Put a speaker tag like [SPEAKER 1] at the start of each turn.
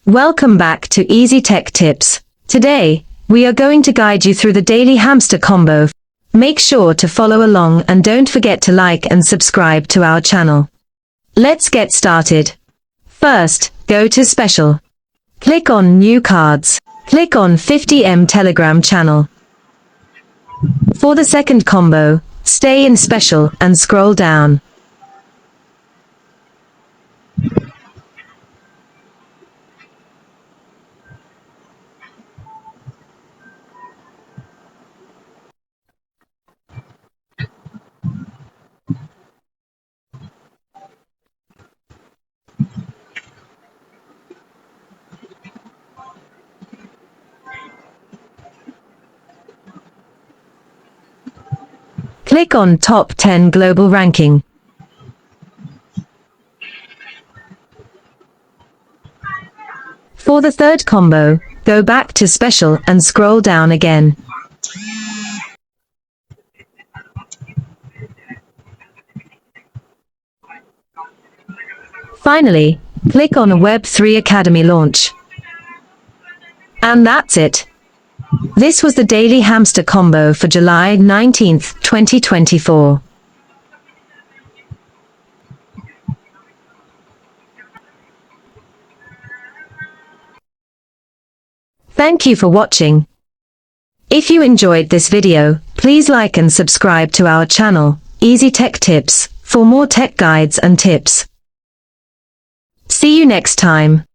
[SPEAKER 1] Welcome back to Easy Tech Tips. Today, we are going to guide you through the daily hamster combo. Make sure to follow along and don't forget to like and subscribe to our channel. Let's get started. First, go to Special. Click on New Cards. Click on 50M Telegram channel. For the second combo, stay in Special and scroll down. Click on Top 10 Global Ranking. For the third combo, go back to Special and scroll down again. Finally, click on Web3 Academy launch. And that's it. This was the daily hamster combo for July 19th, 2024. Thank you for watching. If you enjoyed this video, please like and subscribe to our channel, Easy Tech Tips, for more tech guides and tips. See you next time.